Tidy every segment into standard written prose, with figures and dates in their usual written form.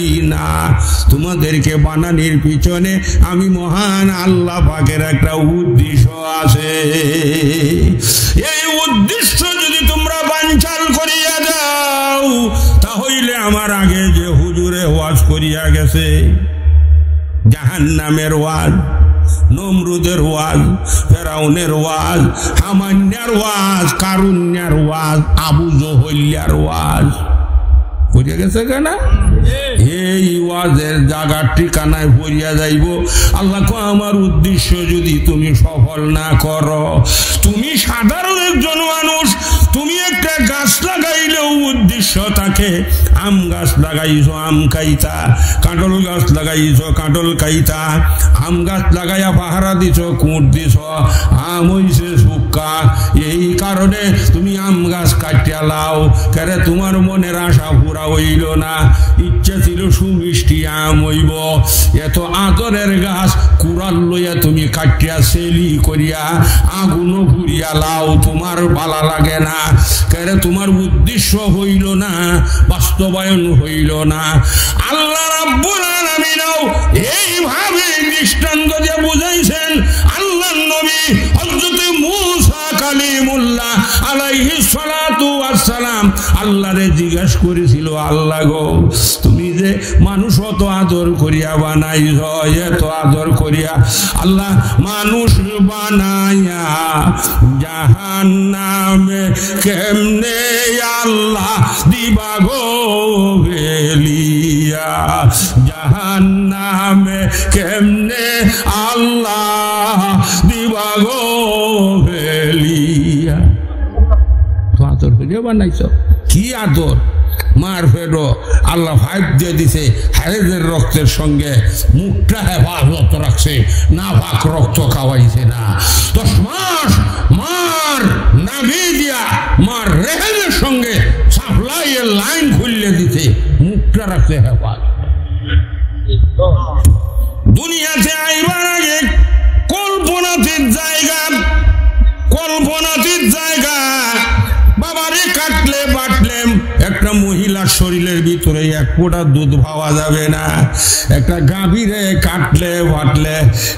দেই না। তোমাদেরকে বানানির পিছনে আমি মহান আল্লাহ পাকের একটা উদ্দেশ্য আছে। এই উদ্দেশ্য যদি তোমরা বানচাল করিয়া দাও তাহলে আমার আগে যে হুজুরে ওয়াজ করিয়া গেছে, জাহান্নামের ওয়াজ, নমরুদের ওয়াজ, ফেরাউনের ওয়াজ, হামান্যার ওয়াজ, কারুন্যার ওয়াজ, আবু জহল্যার ওয়াজ করিয়া গেছে কেনা? এই ওয়াজের জায়গার ঠিকানায় পড়িয়া যাইব। আল্লাহ কো আমার উদ্দেশ্য যদি তুমি সফল না করো, তুমি সাধারণ একজন মানুষ, তুমি একটা গাছ লাগাইলেও উদ্দেশ্য থাকে। আম গাছ লাগাইছো আম খাইতা, কাঁঠাল গাছ লাগাইছো কাঁঠাল খাইতা, আম গাছ লাগাইয়া পাহারা দিছ, কুঁট দিছ, আম হইছে শুক্কা, এই কারণে তুমি আম গাছ কাটিয়া লাও। কেরে তোমার মনের আশা পুরা হইল না, ইচ্ছা ছিল সুমিষ্টি আম হইব। এত আদরের গাছ কুড়াল লইয়া তুমি কাটিয়া সেলি করিয়া আগুনও পুড়িয়া লাও, তোমার ভালো লাগে না। কেরে তোমার উদ্দেশ্য হইল না, বাস্তবায়ন হইল না। আল্লাহ রাব্বুল আলামিনও এইভাবে দৃষ্টান্ত দিয়ে বুঝাইছেন। আল্লাহর নবী হযরত মূসা কালিমুল্লাহ আলাইহিস সালাতু ওয়াস সালাম আল্লাহরে জিজ্ঞেস করেছিল, আল্লাহ গো তুমি যে মানুষ অত আদর করিয়া বানাইছ, এত আদর করিয়া আল্লাহ মানুষ বানাইয়া জাহান্নামে কেমনে আল্লাহ দিবা গো ফেলিয়া, জাহান্নামে কেমনে আল্লাহ দিবা গো ফেলিয়া। তো আদর করিয়া বানাইছ, কি আদর? মার ফেরো আল্লাহ ফাইভ দিয়ে দিছে, হারেদের রক্তের সঙ্গে মুখটা হেফাজত রাখছে, না পাক রক্ত খাওয়াইছে না। 10 মাস মার নাভি দিয়া মার রেহেদের সঙ্গে সাপ্লাইয়ের লাইন খুললে দিতে, মুখটা রাখছে হেফাজত। দুনিয়াতে আইবার আগে কল্পনাতীত জায়গা, কল্পনাতীত জায়গা। বাবারে কাটলে বাটলে একটা মহিলার শরীরের ভিতরে এক ফোঁটা দুধ পাওয়া যাবে না। একটা গাভীরে কাটলে বাটলে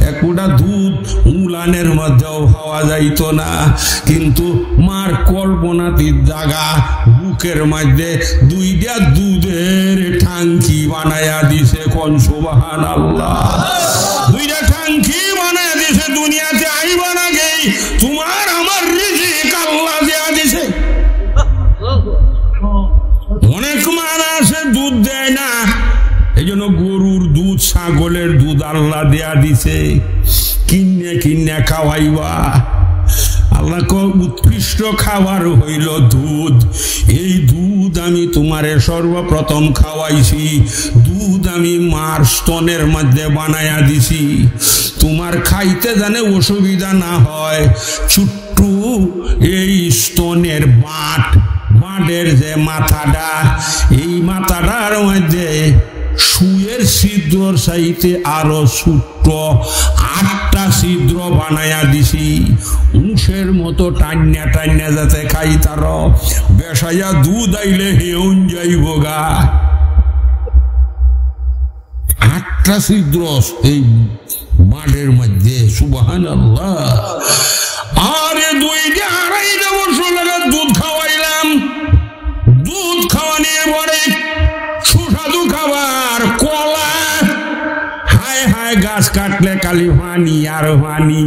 এক ফোঁটা দুধ উলানের মধ্যেও পাওয়া যাইত না। কিন্তু মার কল্পনাতীত জায়গা, বুকের মধ্যে 2টা দুধের টাঙ্কি বানায়া দিছে। কোন সুবহানাল্লাহ! 2টা টাঙ্কি বানায়া দিছে। দুনিয়াতে আইবার আগেই তোমার আমার রিজিক আল্লাহ দেয়া দিছে। অনেক মানুষ দুধ দেয় না, এই জন্য গরুর দুধ, ছাগলের দুধ আল্লাহ দেয়া দিছে, কিনে কিনে খাওয়াইবা। আল্লাহ উৎকৃষ্ট খাবার হইল দুধ। এই দুধ আমি তোমারে সর্বপ্রথম খাওয়াইছি, দুধ আমি মার স্তনের মধ্যে বানায়া দিছি। তোমার খাইতে জানে অসুবিধা না হয়, ছোট্ট এই স্তনের বাঁটের যে মাথাটা, এই মাথাটার মধ্যে সুয়ের ছিদ্রর চাইতে আরো ছোট্ট 8টা ছিদ্র বানায়া দিছি। উঁশের মতো টান্যা টান্যা যাতে খাই, তার বেসাইয়া দুধ আইলে হেউন যাইব গা। 8টা ছিদ্র এই বাঁটের মধ্যে, সুবহানাল্লাহ। আরে 2-2.5 বছর লাগে দুধ খাওয়াইলাম। দুধ খাওয়া নিয়ে পরে সুস্বাদু খাবার কলা, হায় হায় গাছ কাটলে খালি পানি আর পানি।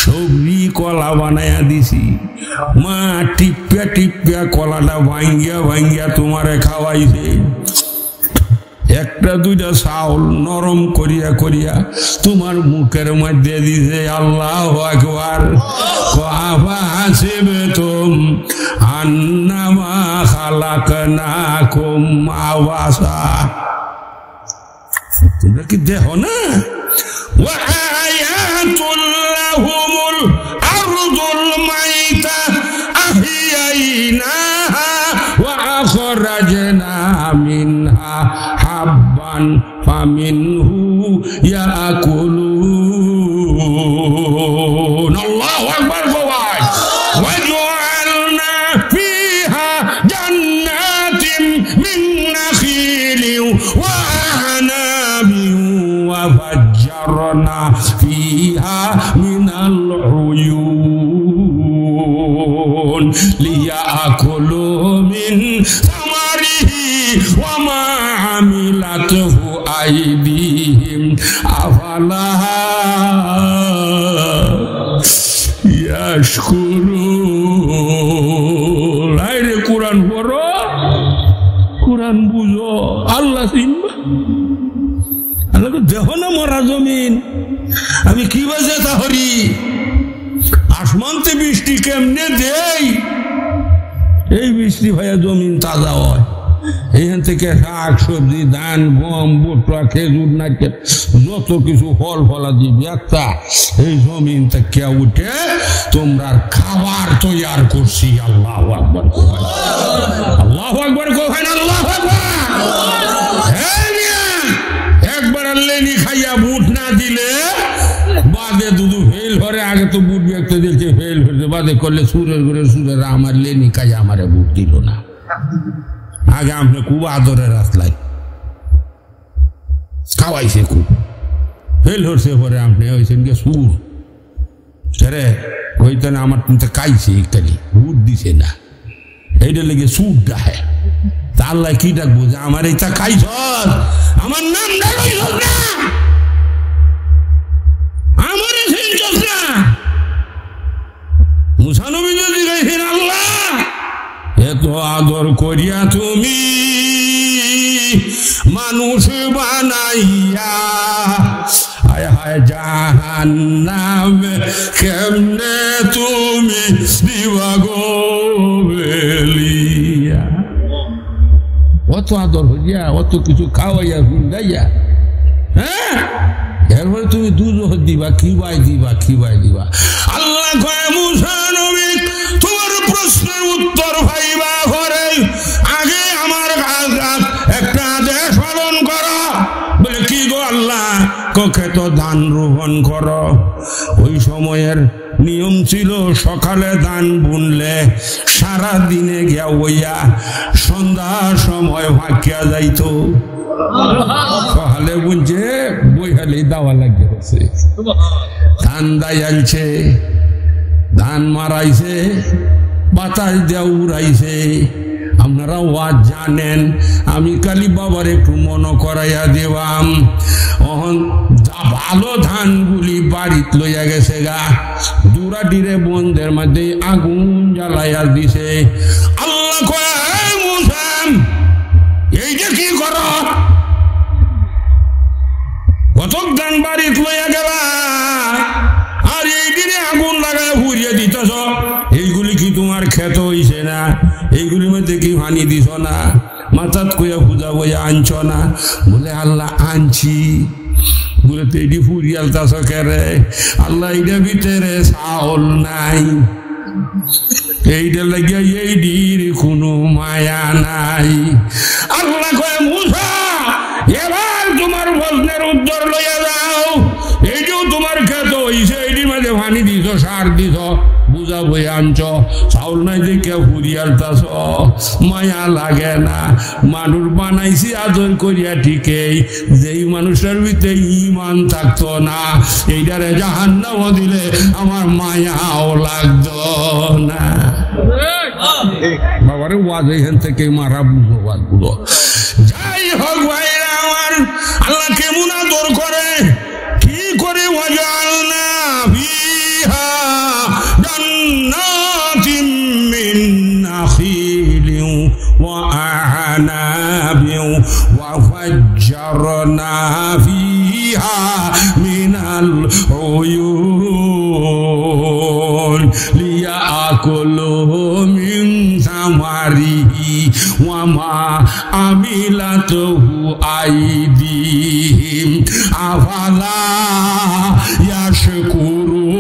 সবজি কলা বানায়া দিছি, মা টিপিয়া টিপিয়া কলাটা ভাঙ্গিয়া ভাঙ্গিয়া তোমারে খাওয়াইছে। 1-2টা চাউল নরম করিয়া করিয়া তোমার মুখের মধ্যে দিছে। আল্লাহু আকবার। আফাহাসিবতুম আন্নামা খালাকনাকুম আবাসা। তোমরা কি দেখো না? ওয়া আয়াতুল লাহুমুল আরদুল মাইতা আহইয়াইনাহা ওয়া আখরাজনা মিনহা হাব্বান ফামিনহু ইয়াকুলুন। আল্লাহু আকবার। وجعلنا فيها جنات من نخيل وأعناب وفجرنا فيها من العيون ليأكلوا من ثمره وما عملته أيديهم أفلا يشكرون আরে কোরআন পড়ো কোরআন বুঝো আল্লাহ চিনবা আল্লাহ দেখো না মরা জমিন আমি কি বাজে তাহরি আসমানতে বৃষ্টি কেমনে দেই এই বৃষ্টি ভাইয়া জমিন তাজা হয় এখান থেকে শাক সবজি ধান গম ভুট্টা খেজুর নারকেল যত কিছু ফল ফলাদি ব্যক্তা এই জমিন থেকে উঠে তোমরা খাবার তৈরি করছি আল্লাহু আকবার আল্লাহু আকবার কোহেন আল্লাহু আকবার একবার লেনি খাইয়া বুট না দিলে বাদে দুধু ফেল করে আগে তো বুট ব্যক্ত দিচ্ছে ফেল হয়েছে বাদে করলে সুরের করে সুরের আমার লেনি খাইয়া আমারে বুট দিল না আগে আপনি খুব আদরের রাস্তায় খাওয়াইছে খুব ফেল হচ্ছে পরে আপনি হয়েছেন গে সুর সেরে ওইটা না আমার কিন্তু খাইছে ইত্যাদি বুট দিছে না এইটা লেগে সুর ডাহে তা আল্লাহ কি ডাকবো যে আমার এইটা খাইছ আমার নাম ডাকাইছ না আমার চিনছ না মুসা নবী যদি গাইছেন আল্লাহ এত আদর করিয়া তুমি মানুষ বানাইয়া হায় হায় জাহান্নাম কেমনে তুমি দিবা গো বেলিয়া অত আদর হইয়া অত কিছু খাওয়াইয়া হুন্ডাইয়া হ্যাঁ এরপরে তুমি দুধ দিবা খিবাই দিবা আল্লাহ কয় মুসা নবী তোমার প্রশ্নের উত্তর ভাইবা করে আগে আমার একটা আদেশ পালন করো বলে কি গো আল্লাহ কখে তো ধান রোপণ করো ওই সময়ের নিয়ম ছিল সকালে ধান বুনলে সারা দিনে গিয়া ওইয়া সন্ধ্যার সময় ভাকিয়া যাইতো সকালে বুনছে বইহালে দাওয়া লাগে হচ্ছে ধান দাইছে ধান মারাইছে বাতাস দেওয়া উড়াইছে আপনারা ওয়াজ জানেন আমি কালি বাবার একটু মনে করাইয়া দেবাম ভালো ধানগুলি বাড়িত লইয়া গেছে গা দুরাটিরে বন্ধের মধ্যে আগুন জ্বালাইয়া দিছে আল্লাহ কয় মুসা এইটা কি কর কত ধান বাড়িত লইয়া গেলা আর এই দিনে আগুন লাগায় ফুরিয়ে দিতেছ এইগুলি কি তোমার ক্ষেত হইছে না এইগুলির মধ্যে কি পানি দিছ না মাথাত কইয়া পূজা বইয়া আনছ না বলে আল্লাহ আনছি বলে তো এটি ফুরিয়ালতাছ কেরে আল্লাহ এইটা ভিতরে চাউল নাই এইটা লাগিয়া এইটির কোনো মায়া নাই আল্লাহ কয় মুসা এবার তোমার প্রশ্নের উত্তর লইয়া যাও এইটাও তোমার ক্ষেত হইছে এইটির মাঝে পানি দিছ সার দিছ বুঝা বই আনছ চাউল নাই দেখে ফুরিয়ালতাছ মায়া লাগে না মানুষ বানাইছি আদর করিয়া ঠিকই যেই মানুষের ভিতরে ইমান থাকতো না এইটারে জাহান্নাম দিলে আমার মায়াও লাগতো না বাবারে ওয়াজ এখান থেকে মারা বুঝো ওয়াজ গুলো যাই হোক ভাইরা আমার আল্লাহ কেমন আদর করে কি করে ওয়াজালনা ফিহা জান্নাতিম মিন নাখিলিন ওয়া আ'নাবিন ওয়া ফাজ্জারনা ফিহা মিনাল উয়ুন লিয়াকুলু মিন সামারিহি ওয়া মা আমিলাতুহু আইদিহিম আফালা ইয়াশকুরুন